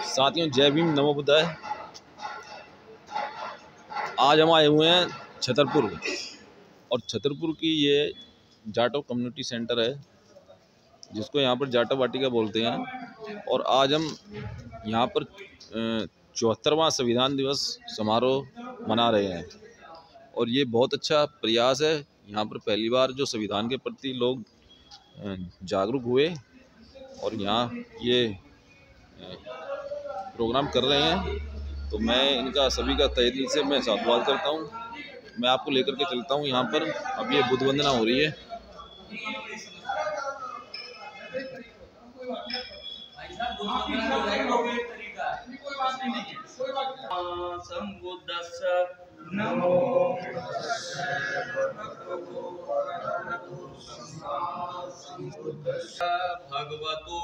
साथियों, जय भीम, नमो बुद्धाय। आज हम आए हुए हैं छतरपुर, और छतरपुर की ये जाटो कम्युनिटी सेंटर है, जिसको यहाँ पर जाटो वाटिका बोलते हैं। और आज हम यहाँ पर 74वां संविधान दिवस समारोह मना रहे हैं, और ये बहुत अच्छा प्रयास है। यहाँ पर पहली बार जो संविधान के प्रति लोग जागरूक हुए और यहाँ ये प्रोग्राम कर रहे हैं, तो मैं इनका सभी का तहे दिल से मैं साधुवाद करता हूँ। मैं आपको लेकर के चलता हूँ यहाँ पर। अब ये बुद्ध वंदना हो रही है। नमो भगवतो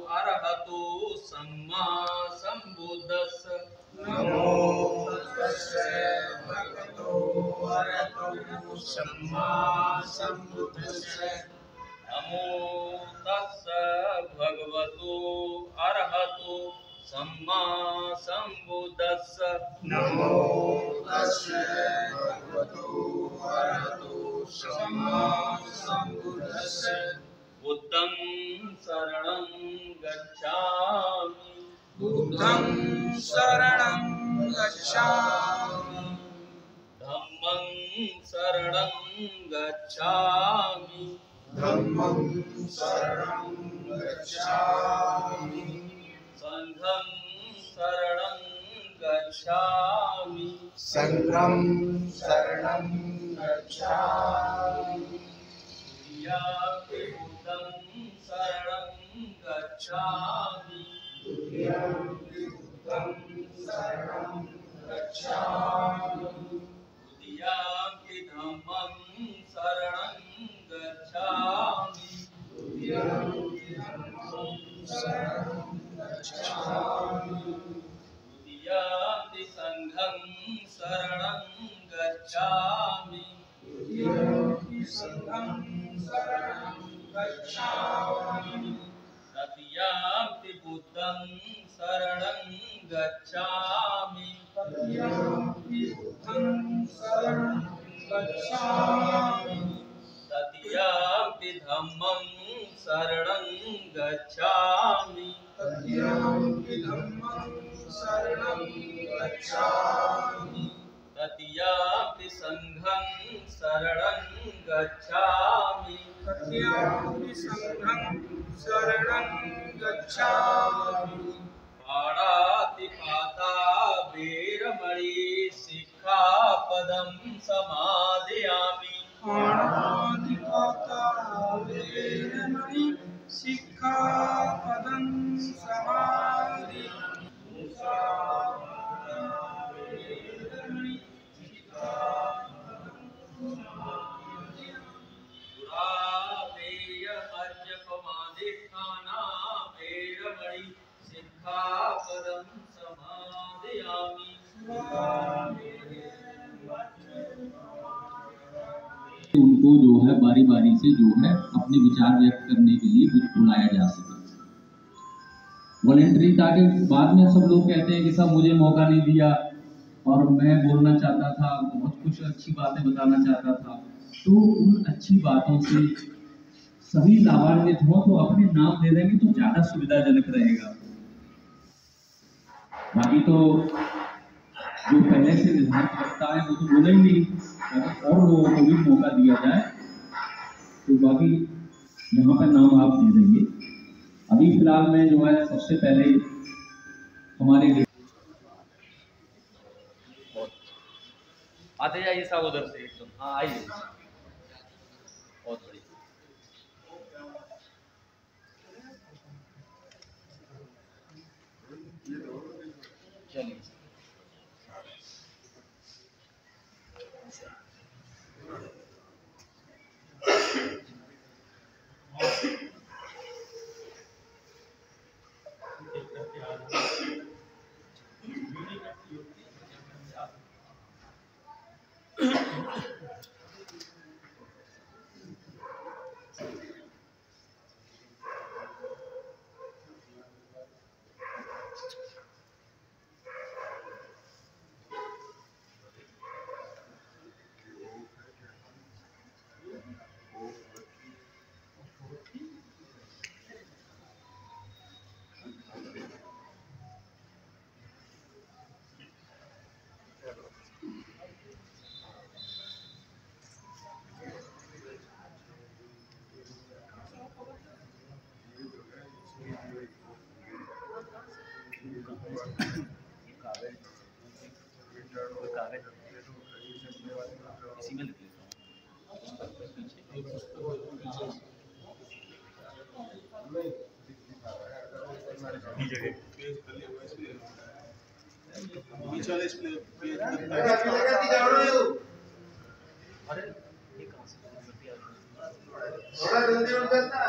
अरहतो सम्मा संबुद्धस्स। नमो भगवतो अरहतो सम्मा संबुद्धस्स। नमो तस्स भगवतो अरहतो सम्मा संबुद्धस्स। नमो तस्स भगवतो अरहतो सम्मा संबुद्धस्स। बुद्धं शरणं गच्छामि। बुद्धं शरणं गच्छामि। धम्मं शरणं गच्छामि। धम्मं शरणं गच्छामि। संघं शरणं गच्छामि। संघं शरणं गच्छामि। बुद्धं शरणं गच्छामि। बुद्धं शरणं गच्छामि। धम्मं शरणं गच्छामि। शरणं गच्छामि। संघं शरणं गच्छामि। संघं शरणं गच्छामि। तृतीयाम्पि बुद्धं शरणं गच्छामि। तृतीयाम्पि बुद्धं शरणं गच्छामि। तृतीयाम्पि धम्मं शरणं गच्छामि। तृतीयाम्पि धम्मं शरणं गच्छामि। तृतीयाम्पि संघं शरणं गच्छामि। तृतीयाम्पि संघं शरणं गच्छामि। पाणातिपाता वेरमणि सिक्खापदं समादयामि। पाणातिपाता वेरमणि सिक्खापदं समादयामि। उनको जो है बारी बारी से जो है अपने विचार व्यक्त करने के लिए कुछ बुलाया जा सके। वॉलेंटरी ताकि बाद में सब लोग कहते हैं कि सब मुझे मौका नहीं दिया और मैं बोलना चाहता था, बहुत कुछ अच्छी बातें बताना चाहता था। तो उन अच्छी बातों से सभी लाभान्वित हो तो अपने नाम दे देंगे तो ज्यादा सुविधाजनक रहेगा। बाकी तो जो पहले से निर्धारित रखता है वो तो बोलेंगे, अगर और लोगों को भी मौका दिया जाए तो बाकी यहाँ पर नाम आप दे देंगे। अभी फिलहाल में जो है सबसे पहले हमारे आते जाइए साहब उधर से एकदम। हाँ आइए, बहुत बढ़िया। चलिए कागज इसी में लिख लेता हूँ। अरे ये कहाँ से थोड़ा जल्दी उठ जाता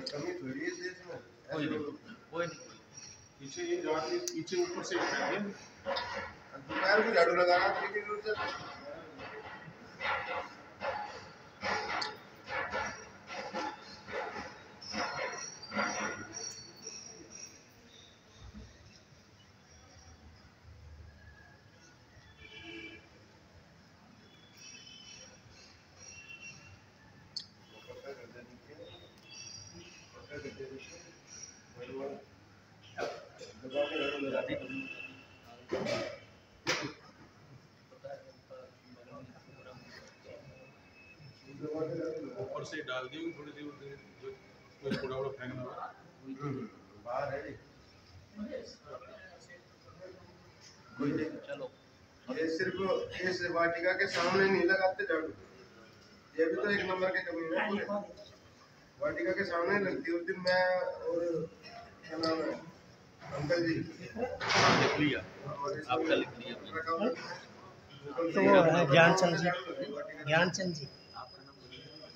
कमी थोड़ी है देश में। कोई नहीं पीछे ये झाड़ू पीछे ऊपर से उठाएंगे दोपहर को झाड़ू लगाना लेकिन ऊपर से डाल दी थोड़ी सी कोई कूड़ा वूड़ा फेंकना बाहर है कोई नहीं। चलो ये सिर्फ इस वाटिका के सामने नहीं लगाते झाड़ू, ये भी तो एक नंबर के कमी है। वाटिका के सामने लगती उस दिन मैं और क्या नाम है अंकल जी लिख लिया, आपका लिख लिया तो वो है ज्ञानचंद जी। ज्ञानचंद जी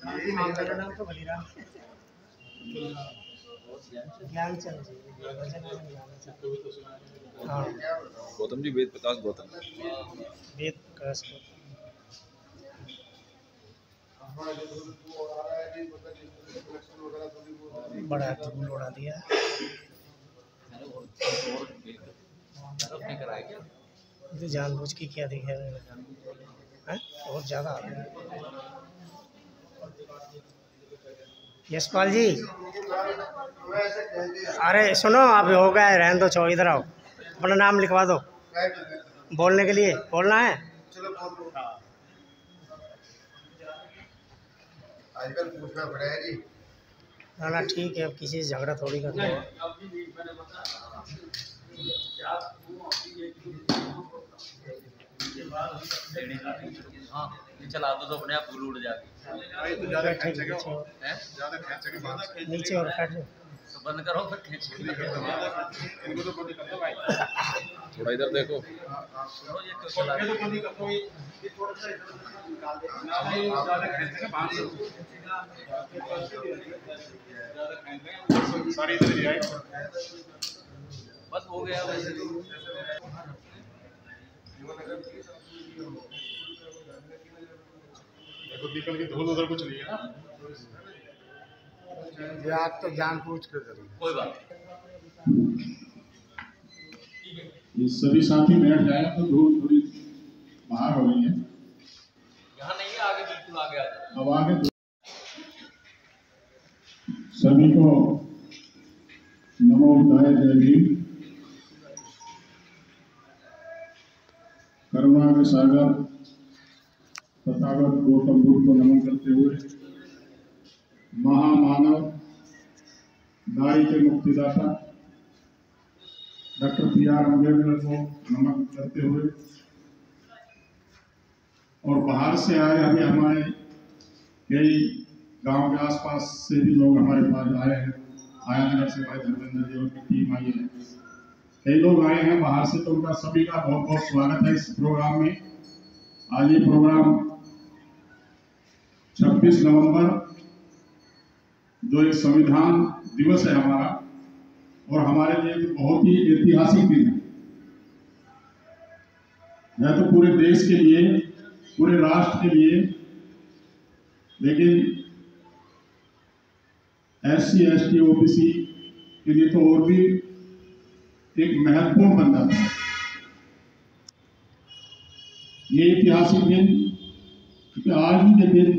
मेरा नाम तो बलिराम ज्ञानचंद जी। हाँ गौतम जी, वेद प्रकाश गौतम। वेद प्रकाश बड़ा धूल उड़ा दिया। तो जानबूझ के क्या दिखा है बहुत ज़्यादा। यशपाल जी अरे सुनो, आप हो गए रहने दो, छोड़ इधर आओ, अपना नाम लिखवा दो बोलने के लिए। बोलना है आजकल पूछना पड़ेगा जी। ना ठीक है, अब किसी से झगड़ा थोड़ी करना है। हाँ चला दो तो अपने आप फूल उड़ जाती नीचे और बैठ जाओ। तो बंद करो फिर खींच थोड़ा इधर देखो। सुनो ये क्यों चला बस हो गया वैसे तो निकल के धूल उधर कुछ नहीं है ना, ये आप तो जानबूझ के करेंगे। कोई बात ये सभी साथी बैठ जाए तो धूल थोड़ी बाहर हो रही है। यहाँ नहीं है, आगे बिल्कुल आगे आ जाए। अब आगे सभी को नमो बुद्धाय जय भीम। करुणा के सागर तथागत गौतम बुद्ध को नमन करते हुए, महामानव नारी के मुक्तिदाता डॉक्टर B.R. अम्बेडकर को नमन करते हुए, और बाहर से आए अभी हमारे कई गांव के आसपास से भी लोग हमारे पास आए हैं। आयानगर से भाई धर्मेंद्र जी और की टीम आई है, कई लोग आए हैं बाहर से, तो उनका सभी का बहुत बहुत स्वागत है इस प्रोग्राम में। आज ये प्रोग्राम 26 नवंबर जो एक संविधान दिवस है हमारा, और हमारे लिए तो बहुत ही ऐतिहासिक दिन है तो पूरे देश के लिए, पूरे राष्ट्र के लिए, लेकिन SC ST OBC के लिए तो और भी एक महत्वपूर्ण बन जाता है ये ऐतिहासिक दिन, क्योंकि आज ही के दिन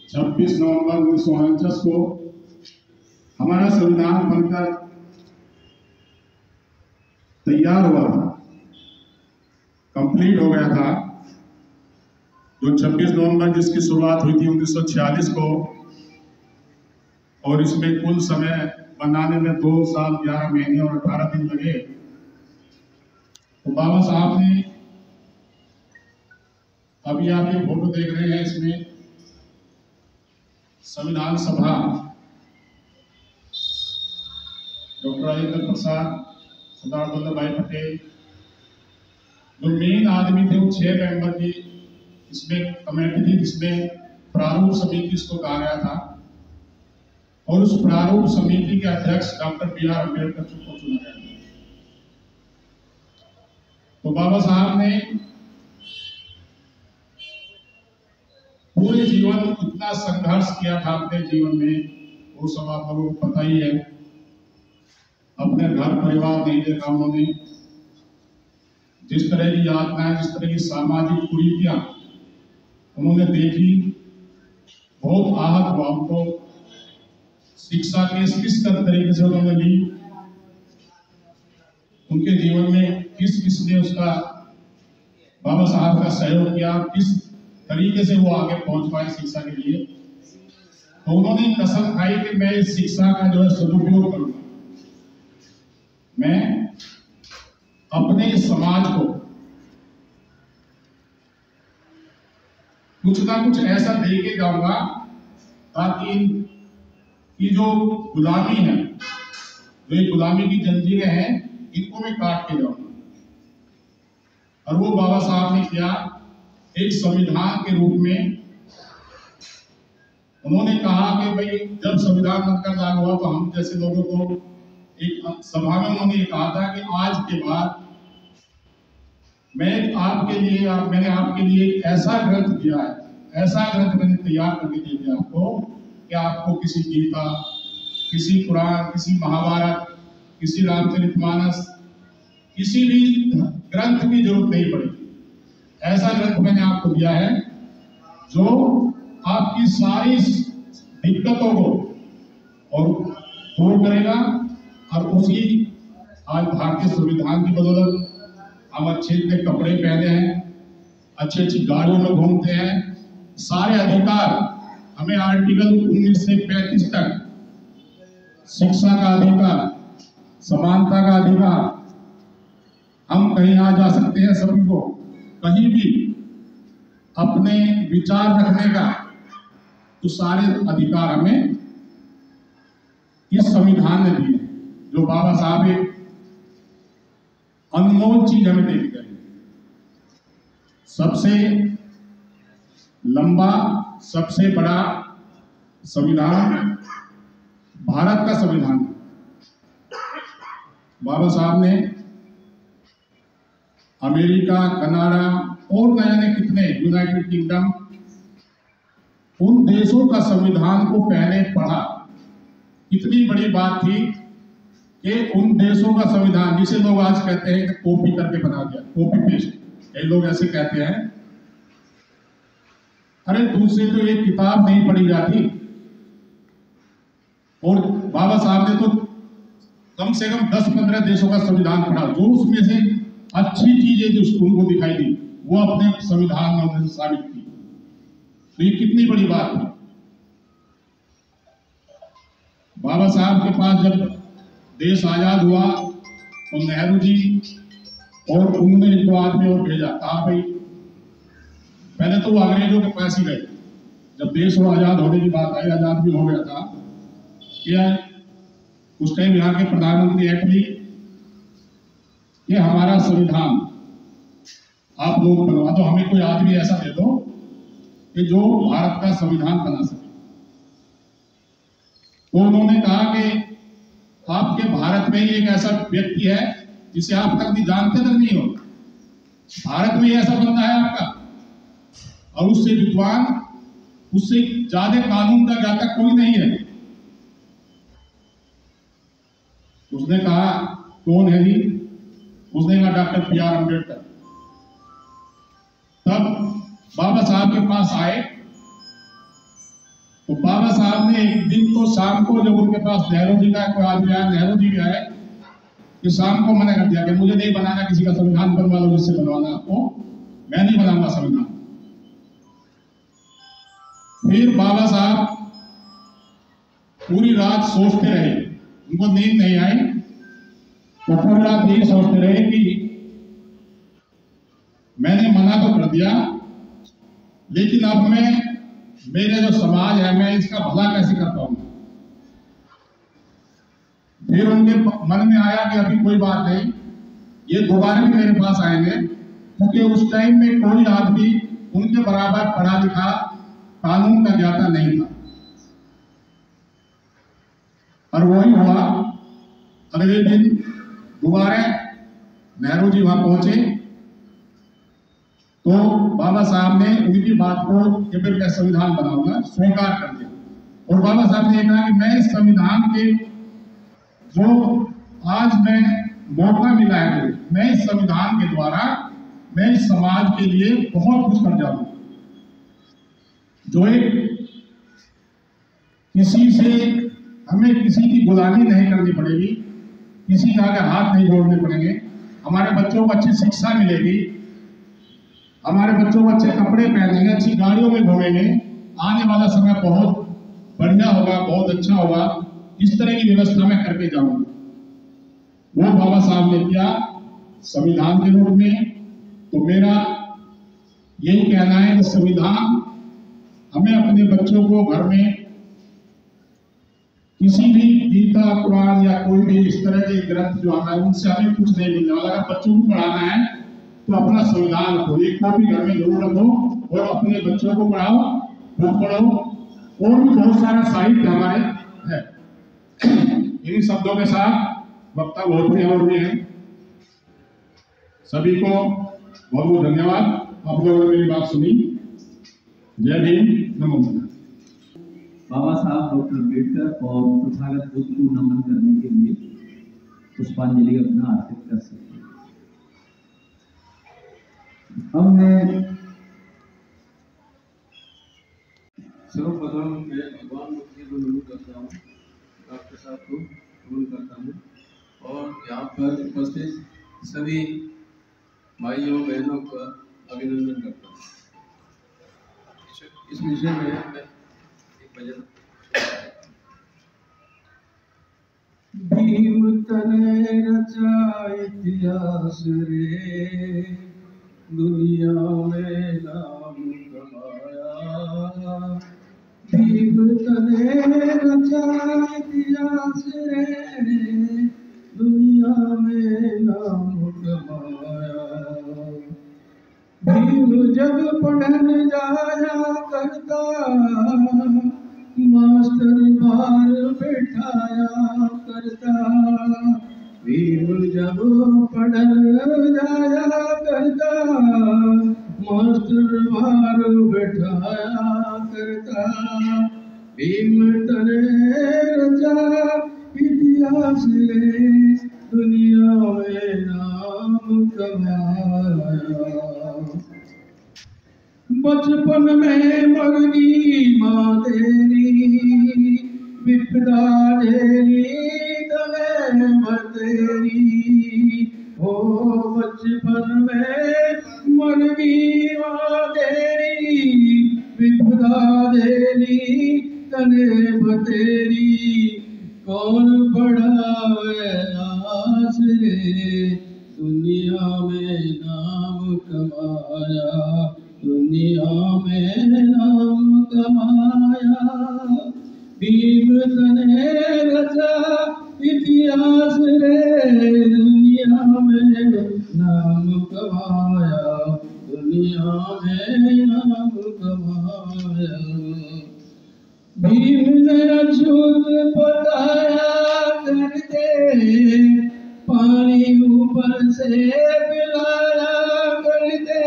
26 नवंबर 1949 को हमारा संविधान बनकर तैयार हुआ था, कंप्लीट हो गया था, जो 26 नवंबर जिसकी शुरुआत हुई थी 1946 को, और इसमें कुल समय बनाने में 2 साल 11 महीने और 18 दिन लगे। तो बाबा साहब ने, अभी आप ये फोटो देख रहे हैं, इसमें संविधान सभा डॉक्टर राजेंद्र प्रसाद, सरदार वल्लभ भाई पटेल, जो मेन आदमी थे, वो 6 मेंबर की इसमें कमेटी थी, जिसमें प्रारूप समिति इसको कहा गया था, और उस प्रारूप समिति के अध्यक्ष डॉक्टर BR अम्बेडकर को चुना गया था। तो बाबा साहब ने पूरे जीवन इतना संघर्ष किया था अपने जीवन में, वो सब आप लोगों को पता ही है। अपने घर परिवार नहीं देखा उन्होंने, जिस तरह की यातनाएं, जिस तरह की सामाजिक कुरीतियां उन्होंने देखी, बहुत आहत हुआ उनको। शिक्षा के किस तरीके से उन्होंने ली, उनके जीवन में किस किस ने उसका, बाबा साहब का सहयोग किया, किस तरीके से वो आगे पहुंच पाए शिक्षा के लिए। तो उन्होंने कसम खाई कि मैं इस शिक्षा का जो है सदुपयोग करूंगा, मैं अपने समाज को कुछ ना कुछ ऐसा दे के जाऊंगा ताकि ये जो गुलामी है, जो ये गुलामी की जंजीरें हैं, इनको मैं काट के जाऊंगा। और वो बाबा साहब ने किया। एक संविधान के रूप में उन्होंने कहा कि भाई जब संविधान बनकर लागू हुआ तो हम जैसे लोगों को, एक सभा में उन्होंने कहा था कि आज के बाद मैंने आपके लिए एक ऐसा ग्रंथ दिया है, ऐसा ग्रंथ मैंने तैयार करके दे दिया आपको कि आपको किसी गीता, किसी कुरान, किसी महाभारत, किसी रामचरितमानस, किसी भी ग्रंथ की जरूरत नहीं पड़ेगी। ऐसा ग्रंथ मैंने आपको दिया है जो आपकी सारी दिक्कतों को और दूर करेगा। और उसी आज भारतीय संविधान की बदौलत हम अच्छे अच्छे कपड़े पहने हैं, अच्छी अच्छी गाड़ियों में घूमते हैं, सारे अधिकार हमें आर्टिकल 19 से 35 तक, शिक्षा का अधिकार, समानता का अधिकार, हम कहीं आ जा सकते हैं, सभी को कहीं भी अपने विचार रखने का, तो सारे अधिकार हमें इस संविधान ने दिए, जो बाबा साहब एक अनमोल चीज हमें दे गए। सबसे लंबा, सबसे बड़ा संविधान भारत का संविधान। बाबा साहब ने अमेरिका, कनाडा और न जाने कितने, यूनाइटेड किंगडम, उन देशों का संविधान को पहले पढ़ा। इतनी बड़ी बात थी कि उन देशों का संविधान, जिसे लोग आज कहते हैं कि कॉपी करके बना दिया, कॉपी पेस्ट, कई लोग ऐसे कहते हैं। अरे दूसरे तो एक किताब नहीं पढ़ी जाती, और बाबा साहब ने तो कम से कम 10-15 देशों का संविधान पढ़ा, जो उसमें से अच्छी चीजें जो उनको दिखाई दी वो अपने संविधान में उन्होंने साबित की। तो ये कितनी बड़ी बात है। बाबा साहब के पास जब देश आजाद हुआ तो नेहरू जी और उन्होंने 2 आदमी और भेजा, कहा भाई पहले तो वो अंग्रेजों के पास ही गए, जब देश वो आजाद होने की बात आई, आजाद भी हो गया था, क्या उस टाइम यहाँ के प्रधानमंत्री एटली, ये हमारा संविधान आप लोग बनवा दो, हमें कोई आदमी ऐसा दे दो कि जो भारत का संविधान बना सके। तो उन्होंने कहा कि आपके भारत में ही एक ऐसा व्यक्ति है जिसे आप तक भी जानते तक नहीं हो, भारत में ही ऐसा बंदा है आपका, और उससे विद्वान, उससे ज्यादा कानून का ज्ञाता कोई नहीं है। उसने कहा कौन है जी? उसने कहा डॉक्टर BR अम्बेडकर। तब बाबा साहब के पास आए तो बाबा साहब ने एक दिन तो शाम को जब उनके पास नेहरू जी का कोई आदमी आया, नेहरू जी भी आए, कि शाम को मना कर दिया कि मुझे नहीं बनाना, किसी का संविधान बनवा लो जिससे बनवाना आपको, मैं नहीं बनाऊंगा संविधान। फिर बाबा साहब पूरी रात सोचते रहे, उनको नींद नहीं आई, तो पूरी रात यही सोचते रहे कि मैंने मना तो कर दिया, लेकिन अब मैं, मेरे जो समाज है, मैं इसका भला कैसे कर पाऊंगा। फिर उनके मन में आया कि अभी कोई बात नहीं, ये दोबारा भी मेरे पास आएंगे, क्योंकि उस टाइम में कोई आदमी उनके बराबर पढ़ा लिखा, कानून का ज्ञाता नहीं था। और वही हुआ, अगले दिन दोबारा नेहरू जी वहां पहुंचे, तो बाबा साहब ने उनकी बात को कि फिर मैं संविधान बनाऊंगा स्वीकार कर दिया। और बाबा साहब ने कहा कि मैं इस संविधान के जो आज मैं मौका मिला है, मैं इस संविधान के द्वारा मैं इस समाज के लिए बहुत कुछ कर जाऊंगा। जो एक किसी से, हमें किसी की गुलामी नहीं करनी पड़ेगी, किसी के आगे हाथ नहीं जोड़ने पड़ेंगे, हमारे बच्चों को अच्छी शिक्षा मिलेगी, हमारे बच्चों को अच्छे कपड़े पहनेंगे, अच्छी गाड़ियों में घूमेंगे, आने वाला समय बहुत बढ़िया होगा, बहुत अच्छा होगा। इस तरह की व्यवस्था मैं करके जाऊंगा। वो बाबा साहब ने किया संविधान के रूप में। तो मेरा यही कहना है कि संविधान हमें अपने बच्चों को घर में किसी भी गीता, कुरान या कोई भी इस तरह के ग्रंथ जो आता है उनसे हमें कुछ नहीं मिलने वाला। अगर बच्चों को पढ़ाना है तो अपना संविधान रखो, एक कॉपी घर में जरूर रखो और अपने बच्चों को पढ़ाओ, बुक पढ़ो। और भी बहुत सारा साहित्य हमारे है। इन्हीं शब्दों के साथ वक्ता बहुत भी हैं, सभी को बहुत बहुत धन्यवाद। आप लोगों ने मेरी बात सुनी। जय भीम, नमो बुद्धाय। बाबा साहब डॉक्टर अम्बेडकर और तथागत बुद्ध को नमन करने के लिए पुष्पांजलि अपना अर्पित कर सकते हैं। अब मैं सर्वप्रथम मैं भगवान बुद्ध को नमन करता हूँ, डॉक्टर साहब को नमन करता हूँ और यहाँ पर उपस्थित सभी भाइयों बहनों का अभिनंदन करता हूँ। इस विषय में मैं एक भजन। भीम तने रचा इतिहास रे, दुनिया में नाम कमाया। भीम तने रचा इतिहास रे, दुनिया में नाम कमाया। भीम जब पढ़न जाया करता, मास्टर बार बैठाया करता। भीम जब पढ़न जाया करता, मास्टर बार बैठाया करता। भीम तने रचा इतिहास रे, दुनिया में नाम कमाया। बचपन में मरनी माँ तेरी, विपदा झेली तने बतेरी। ओ बचपन में मरनी माँ तेरी, विपदा झेली तने बतेरी। कौन बढ़ावे आस रे, दुनिया में नाम कमाया। दुनिया में नाम कमाया। भीम तने रचा इतिहास रे, दुनिया में नाम कमाया। दुनिया में नाम कमाया। भीम ने अछूत बताया करते, पानी ऊपर से पिलाया करते।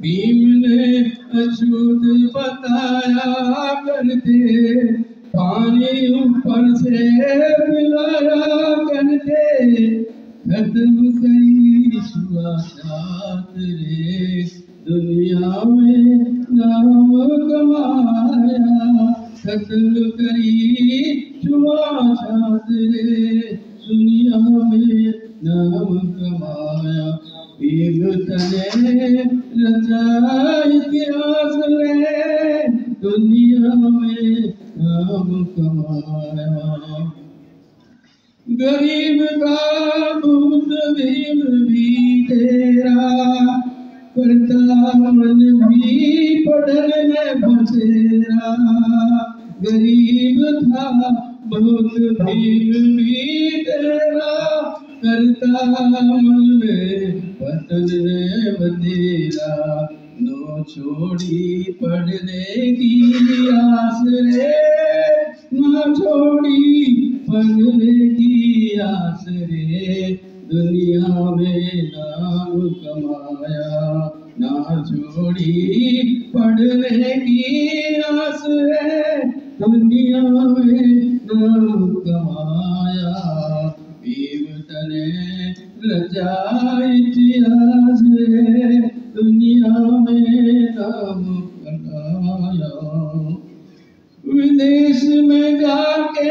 भीम ने अछूत बताया करते, पानी ऊपर से पिलाया करते। खत्म करी शुआत रे, दुनिया में नाम कमाया। खत्म करी छुआछात रे, दुनिया में नाम कमाया भीम तने रचा इतिहास रे, दुनिया में नाम कमाया। गरीब का बहुत भीम भी तेरा, करता मन भी पढ़ने में बसेरा। गरीब था बहुत भीम भी तेरा, करता मन में पढ़ने बसेरा। नो छोड़ी पढ़ने की आस रे, न छोड़ी पढ़ने की आस रे, दुनिया में नाम कमाया। ना छोड़ी पढ़ने की आस रे, दुनिया में नाम कमाया। भीम तने रचा इतिहास रे, दुनिया में नाम कमाया। विदेश में जाके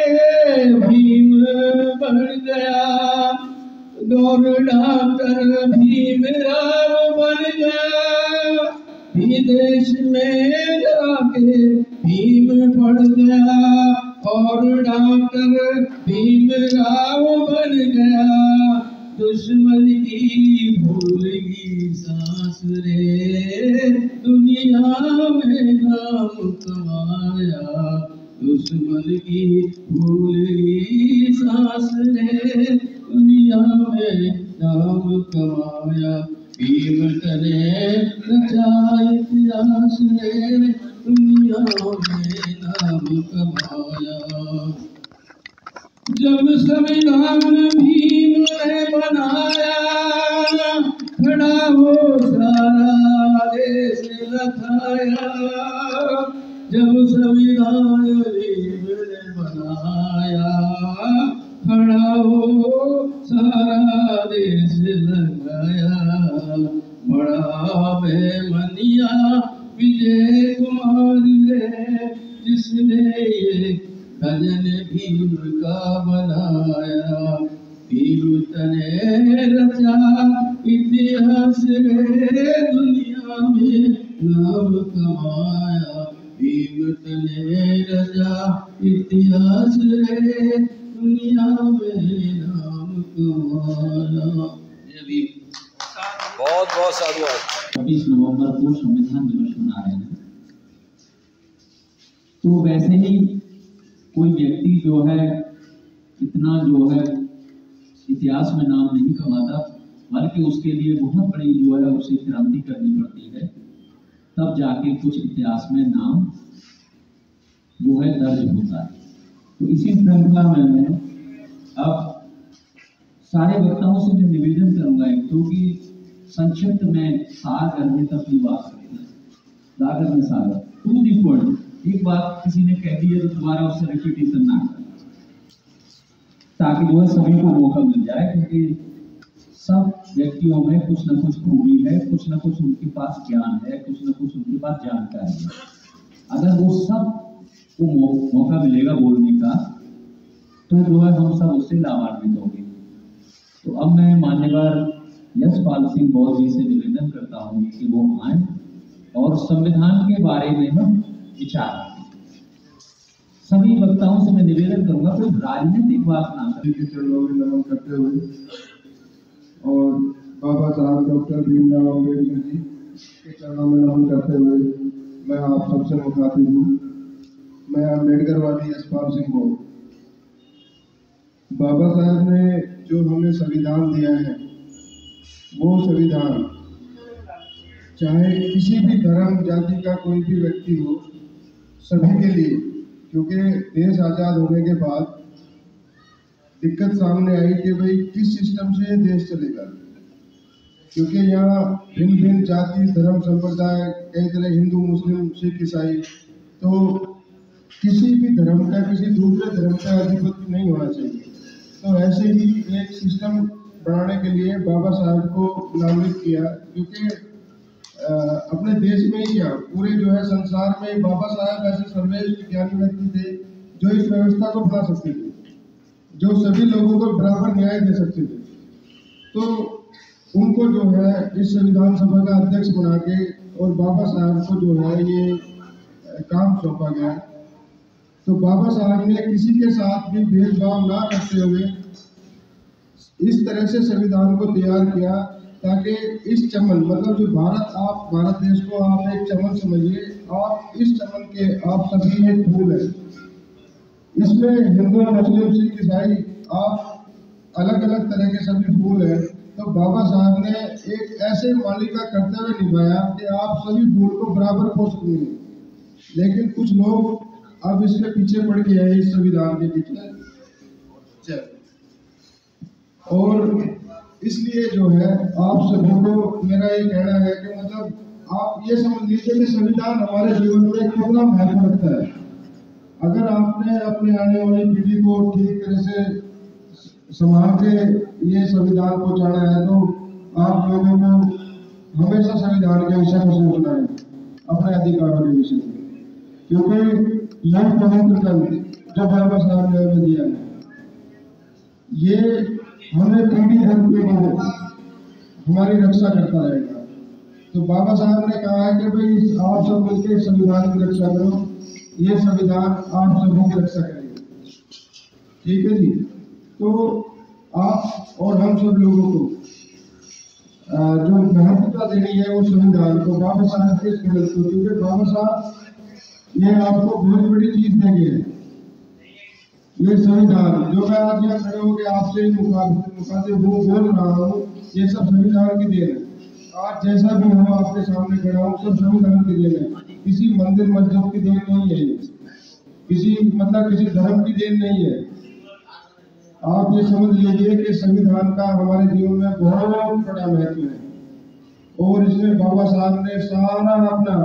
भीम बढ़ गया, गौर डॉक्टर भीमराव बन गया। विदेश में जाके भीम पढ़ गया और डॉक्टर भीमराव बन गया। दुश्मन की भूल की सांस रे, दुनिया में नाम कमाया। दुश्मन की भूल की सांस रे, दुनिया में नाम कमाया। भीम तने रचा इतिहास रे, दुनिया में नाम कमाया। जब संविधान भीम ने बनाया, खड़ा हो सारा देश लखाया। जब संविधान भीम ने बनाया, खड़ा हो सारा देश लगाया। बड़ा बेमनिया विजय कुमार रे, जिसने ये भजन भीम का बनाया। भीम तने रचा इतिहास रे, दुनिया में नाम कमाया। भीम तने रचा इतिहास रे, दुनिया में नाम कमाया। बहुत बहुत साधुवाद। 26 नवंबर को संविधान दिवस मना रहे हैं, तो वैसे ही कोई व्यक्ति जो है इतना जो है इतिहास में नाम नहीं कमाता, बल्कि उसके लिए बहुत बड़ी जो है उसे क्रांति करनी पड़ती है, तब जाके कुछ इतिहास में नाम जो है दर्ज होता है। तो इसी श्रृंखला में मैं अब सारे वक्ताओं से मैं निवेदन करूंगा क्योंकि संक्षिप्त में सार करने तक की बात करते हैं, सागर में सागर टू दी पॉइंट। एक बात किसी ने कह दी है तो दोबारा उससे रिपीटेशन ना करें, ताकि जो है सभी को मौका मिल जाए, क्योंकि सब व्यक्तियों में कुछ न कुछ खूबी है, कुछ न कुछ उनके पास ज्ञान है, कुछ न कुछ उनके पास जानकारी है। अगर वो सब को मौका मिलेगा बोलने का तो जो है हम सब उससे लाभान्वित होंगे। तो अब मैं मान्यवर यशपाल सिंह बौद्ध जी से निवेदन करता हूँ कि वो आए और संविधान के बारे में हम विचार। सभी वक्ताओं से मैं निवेदन करूंगा कोई राजनीतिक बात ना करें। के चरणों में नमन करते हुए और बाबा साहब डॉक्टर भीमराव अम्बेडकर जी के चरणों में नमन करते हुए मैं आप सबसे मुखातिब हूँ। मैं अम्बेडकरवादी यशपाल सिंह बौद्ध। बाबा साहब ने जो हमें संविधान दिया है, वो संविधान चाहे किसी भी धर्म जाति का कोई भी व्यक्ति हो, सभी के लिए, क्योंकि देश आज़ाद होने के बाद दिक्कत सामने आई कि भाई किस सिस्टम से देश चलेगा, क्योंकि यहाँ भिन्न भिन्न जाति धर्म संप्रदाय कई तरह हिंदू मुस्लिम सिख ईसाई, तो किसी भी धर्म का किसी दूसरे धर्म का आधिपत्य नहीं होना चाहिए। तो ऐसे ही एक सिस्टम बनाने के लिए बाबा साहब को नामित किया, क्योंकि अपने देश में ही क्या पूरे जो है संसार में बाबा साहब ऐसे सर्वश्रेष्ठ ज्ञानी व्यक्ति थे जो इस व्यवस्था को बना सकते थे, जो सभी लोगों को बराबर न्याय दे सकते थे। तो उनको जो है इस संविधान सभा का अध्यक्ष बना के और बाबा साहब को जो है ये काम सौंपा गया। तो बाबा साहब ने किसी के साथ भी भेदभाव ना करते हुए इस तरह से संविधान को तैयार किया ताकि इस चमन मतलब जो भारत देश को आप एक चमन समझिए, आप इस चमन के आप सभी एक फूल है, इसमें हिंदू मुस्लिम सिख ईसाई आप अलग अलग तरह के सभी फूल हैं। तो बाबा साहब ने एक ऐसे माली का कर्तव्य निभाया कि आप सभी फूल को बराबर पोष देंगे, लेकिन कुछ लोग अब इसके पीछे पड़ गए हैं, इस संविधान के पीछे। और इसलिए जो है आप सभी को मेरा ये कहना है कि मतलब आप ये समझ लीजिए कि संविधान हमारे जीवन में कितना महत्व रखता है। अगर आपने अपने आने वाली पीढ़ी को ठीक तरह से संभाल के ये संविधान को पहुँचाना है तो आप लोगों को हमेशा संविधान के विषय में सोचना है, अपने अधिकारों के विषय में, क्योंकि यह पवित्र ग्रंथ जो बाबा साहब ने हमें दिया है ये हमें पीढ़ी दर पीढ़ी हमारी रक्षा करता रहेगा। तो बाबा साहब ने कहा है कि भाई आप सब मिलकर संविधान की रक्षा करो, ये संविधान आप सभी की रक्षा करेगा। ठीक है जी। तो आप और हम सब लोगों को जो महत्वता देनी है वो संविधान को, बाबा साहब के इस ग्रंथ को, क्योंकि बाबा साहब ये आपको बहुत बड़ी चीज देंगे। ये संविधान जो मैं आज यहाँ खड़े होकर आपसे मुखातिब बोल रहा हूँ, ये सब संविधान की देन है। आज जैसा भी हो आपके सामने खड़ा हूँ सब संविधान की देन है, किसी मंदिर मस्जिद की देन नहीं है, किसी धर्म की देन नहीं है। आप ये समझ लीजिए कि संविधान का हमारे जीवन में बहुत बड़ा महत्व है। और इसमें बाबा साहब ने सारा अपना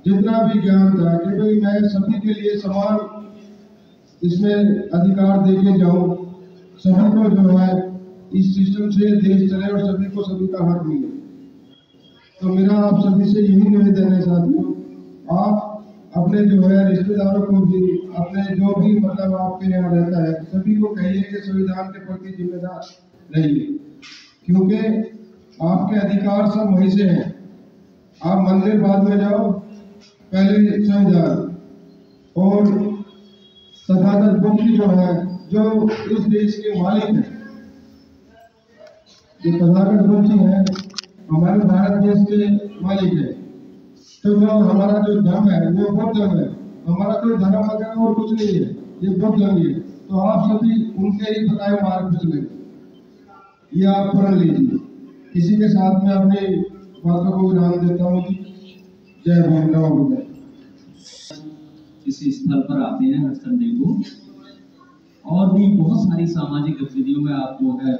जितना भी ज्ञान था कि भाई मैं सभी के लिए समान इसमें अधिकार देके जाऊं, सभी को जो है इस सिस्टम से देश चले और सभी को सभी का हक मिले। तो मेरा आप सभी से यही निवेदन है साथियों, आप अपने जो है रिश्तेदारों को भी, अपने जो भी मतलब आपके यहाँ रहता है सभी को कहिए कि संविधान के प्रति जिम्मेदार रहिए, क्योंकि आपके अधिकार सब वहीं से हैं। आप मंदिर बाद में जाओ, पहले संविधान। और तथागत बुद्ध जो है जो इस देश के मालिक है, जो तथागत बुद्ध जी है हमारे भारत देश के मालिक है। तो जो हमारा जो धर्म है वो बुद्ध धर्म है, हमारा कोई धर्म वगैरह और कुछ नहीं है, ये बुद्ध धर्म है। तो आप सभी उनके ही बताए मार्ग पर चले, ये आप पढ़ लीजिए। किसी के साथ में अपनी बातों को विराम देता हूँ। जय भीम, नमो बुद्धाय। इस स्थल पर आते हैं हर संडे को, और भी बहुत सारी सामाजिक गतिविधियों में आप जो है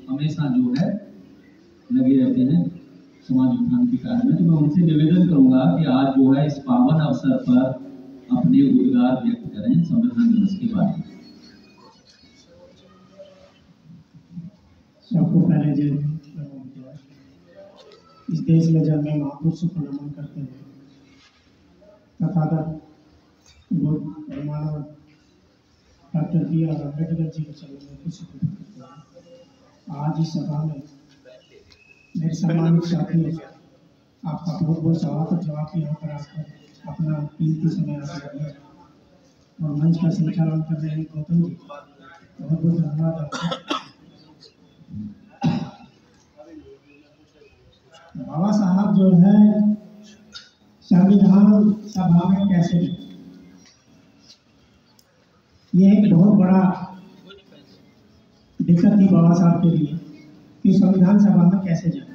हमेशा जो है लगे रहते हैं समाज उत्थान के कार्य में। तो मैं उनसे निवेदन करूंगा कि आज जो है इस पावन अवसर पर अपने उद्गार व्यक्त करें संविधान दिवस के बारे में। सबको पहले जय इस देश में जन्मे महापुरुषों को नमन करते हैं। तथागत बुद्ध मानव डॉक्टर B.R. अम्बेडकर जी के चरणों में खुशी करते हैं। आज इस सभा में मेरे सम्मानित साथी आपका बहुत बहुत स्वागत जवाब यहाँ पर आकर अपना कीमती समय आपने दिया और मंच का संचालन कर रहे हैं गौतम जी, बहुत बहुत धन्यवाद आपका। बाबा साहब जो है संविधान सभा में कैसे गए, ये एक बहुत बड़ा दिक्कत थी बाबा साहब के लिए कि संविधान सभा में कैसे जाए।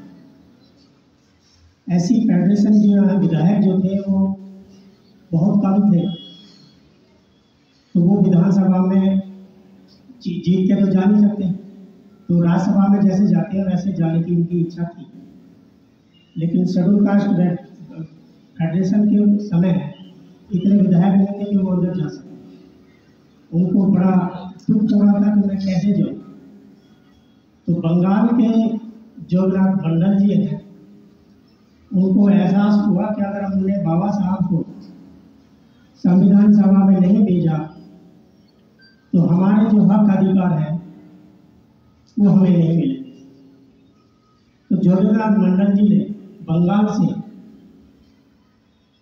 ऐसी फेडरेशन जो है विधायक जो थे वो बहुत कम थे, तो वो विधानसभा में जीत के तो जा नहीं सकते, तो राज्यसभा में जैसे जाते हैं वैसे जाने की उनकी इच्छा थी। लेकिन शेड्यूल कास्ट फेडरेशन के समय इतने विधायक नहीं थे कि वो अंदर जा सके। उनको बड़ा दुख हो रहा था कि मैं कैसे जाऊँ। तो बंगाल के जोगनाथ मंडल जी हैं, उनको एहसास हुआ कि अगर हमने बाबा साहब को संविधान सभा में नहीं भेजा तो हमारे जो हक अधिकार है वो हमें नहीं मिले। तो जोगेंद्रनाथ मंडल जी ने बंगाल से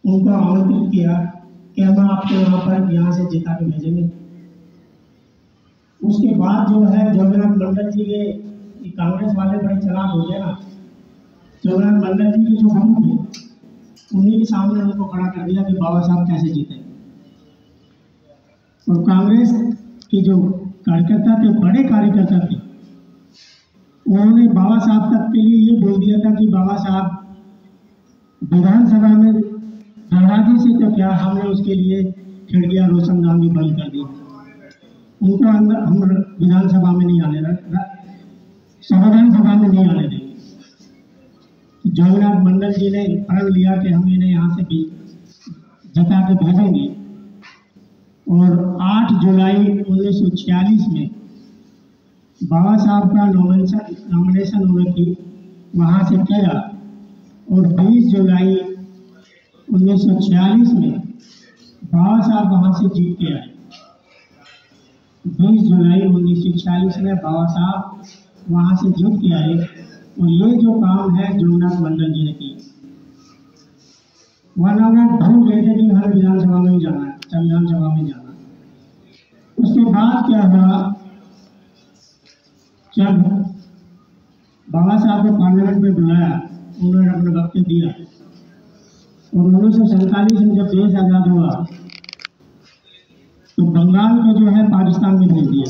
उनको आमंत्रित किया कि हम आपको यहाँ से जिता के भेजेंगे। उसके बाद जो है जोगेंद्रनाथ मंडल जी के कांग्रेस वाले बड़े चालाक हो गए ना, जोगेंद्रनाथ मंडल जी के जो गुरु थे उन्हीं के सामने उनको खड़ा कर दिया कि बाबा साहब कैसे जीते। और कांग्रेस के जो कार्यकर्ता थे, बड़े कार्यकर्ता थे, उन्होंने बाबा साहब तक के लिए ये बोल दिया था कि बाबा साहब विधानसभा में नाराजगी से तो क्या, हमने उसके लिए खिड़कियां रोशनदान भी बंद कर दी। उनको अंदर हम विधानसभा में नहीं आने, संविधान सभा में नहीं आने देंगे। जोगेंद्रनाथ मंडल जी ने प्रण लिया कि हम इन्हें यहाँ से भी जिता के भेजेंगे। और 8 जुलाई 1946 में बाबा साहब का नॉमिनेशन उन्होंने वहाँ से किया और 20 जुलाई 1946 में बाबा साहब वहाँ से जीत के आए। 20 जुलाई 1946 में बाबा साहब वहाँ से जीत के आए। और ये जो काम है जोगेंद्रनाथ मंडल जी ने किया, वरना वो भूल गए थे कि हर विधानसभा में जाना है, संविधान सभा में जाना है। उसके बाद क्या हुआ, जब बाबा साहब को पार्लियामेंट में बुलाया, उन्होंने अपना वक्तव्य दिया और 1947 में जब देश आज़ाद हुआ तो बंगाल को जो है पाकिस्तान में भेज दिया।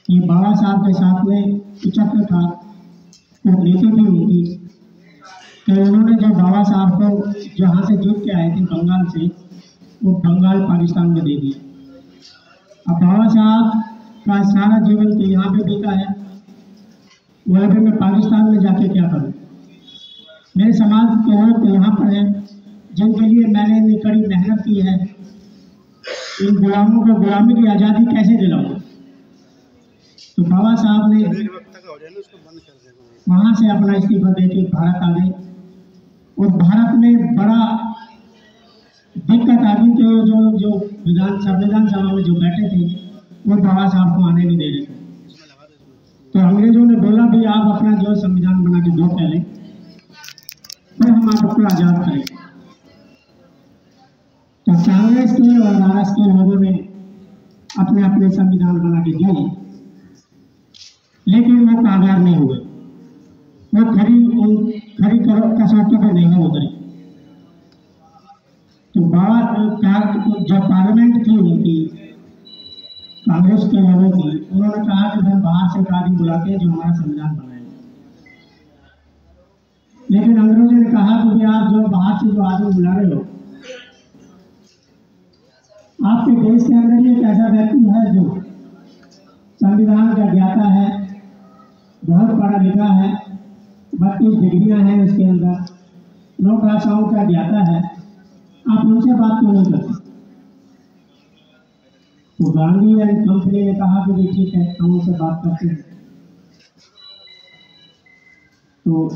ये बाबा साहब के साथ में चक्र था, वो नीति थी उनकी कि उन्होंने जो बाबा साहब को जहाँ से जीत के आए थे बंगाल से, वो बंगाल पाकिस्तान में दे दिया। अब बाबा साहब का सारा जीवन तो यहाँ पे बीता है, वो अभी मैं पाकिस्तान में जाके क्या करूँ। मेरे समाज के लोग तो यहाँ पर हैं जिनके लिए मैंने इतनी कड़ी मेहनत की है, इन गुलामों को गुलामी की आज़ादी कैसे दिलाऊँ। तो बाबा साहब ने वहाँ से अपना इस्तीफा दे के भारत आ गए। और भारत में बड़ा दिक्कत आ गई कि जो संविधान सभा में जो बैठे थे वो बाबा साहब को आने नहीं दे रहे थे। तो अंग्रेजों ने बोला भी आप अपना जो संविधान बना के दो पहले, फिर हम आपको आज़ाद करेंगे। तो कांग्रेस के और आरएस के लोगों ने अपने अपने संविधान बना के दिए, लेकिन वो कामयाब नहीं हुए, वो खरी कसौटी पर नहीं उतरे। तो जब पार्लियामेंट थी उनकी कांग्रेस के लोगों की, उन्होंने कहा कि हम बाहर से एक आदमी बुलाते हैं जो हमारा संविधान बनाएंगे। लेकिन अंग्रेजों ने कहा कि आप जो बाहर से जो आदमी बुला रहे हो, आपके देश के अंदर एक ऐसा व्यक्ति है जो संविधान का ज्ञाता है, बहुत पढ़ा लिखा है, 32 डिग्रियां हैं उसके अंदर, 9 भाषाओं का ज्ञाता है, आप उनसे बात क्यों नहीं करते। तो गांधी एंड कंपनी ने कहा कि ठीक है, हम उनसे बात करते हैं। तो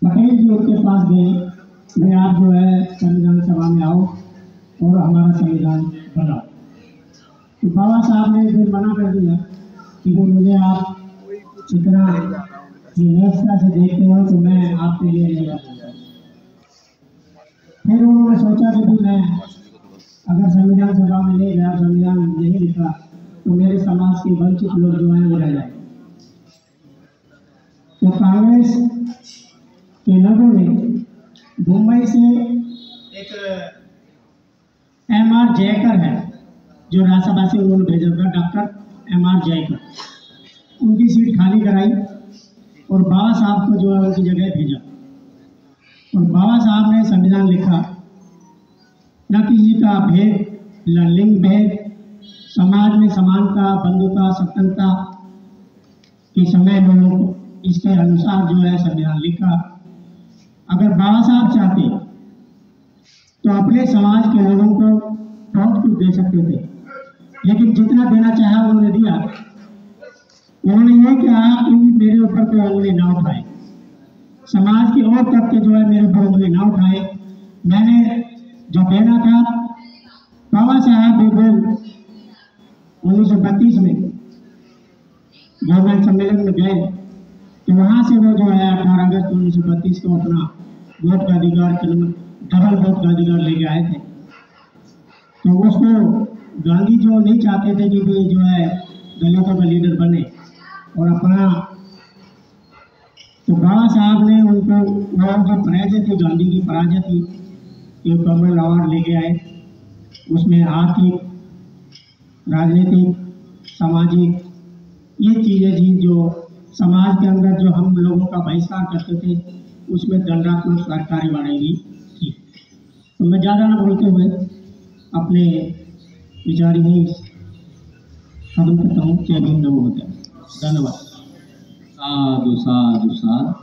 पटेल जी उनके पास गए, मैं आप जो है संविधान सभा में आओ और हमारा संविधान बनाओ। तो बाबा साहब ने फिर मना कर दिया कि वो मुझे आप इतना निष्ठा से देखते हो तो मैं आपके लिए नहीं आ सकता। फिर उन्होंने सोचा कि भी मैं अगर संविधान सभा में नहीं गया, संविधान नहीं लिखा, तो मेरे समाज के वंचित लोग जो हैं वो रह जाएंगे। तो कांग्रेस के लोगों ने मुंबई से एक M.R. जयकर है जो राज्यसभा से उन्होंने भेजा था, डॉक्टर M.R. जयकर, उनकी सीट खाली कराई और बाबा साहब को जो है उनकी जगह भेजा। और बाबा साहब ने संविधान लिखा, न किसी का भेद, न लिंग भेद, समाज में समानता, बंधुता, स्वतंत्रता के समय लोगों को इसके अनुसार जो है संविधान लिखा। अगर बाबा साहब चाहते तो अपने समाज के लोगों को बहुत कुछ दे सकते थे, लेकिन जितना देना चाहा उन्होंने दिया। उन्होंने ये कहा कि मेरे ऊपर कोई उंगली ना उठाए, समाज के और तबके जो है मेरे ऊपर उंगली ना उठाए। मैंने जो कहना था, बाबा साहब बिल्कुल 1932 में गवर्नमेंट सम्मेलन में गए तो वहाँ से वो जो है 18 अगस्त 1932 को अपना वोट का अधिकार, डबल वोट का अधिकार लेके आए थे। तो उसको गांधी जो नहीं चाहते थे कि भी जो है दलितों का लीडर बने और अपना, तो बाबा साहब ने उनको वो जो पराजय थी, गांधी की पराजय थी, ये कॉमन अवार्ड लेके आए। उसमें आर्थिक, राजनीतिक, सामाजिक ये चीज़ें थी जो समाज के अंदर जो हम लोगों का बहिष्कार करते थे, उसमें दंडात्मक कार्यवाही भी थी। तो मैं ज़्यादा ना बोलते हुए अपने विचार ही खत्म करता हूँ। जय भीम, नमो बुद्धाय। धन्यवाद। साधु साधु साधु।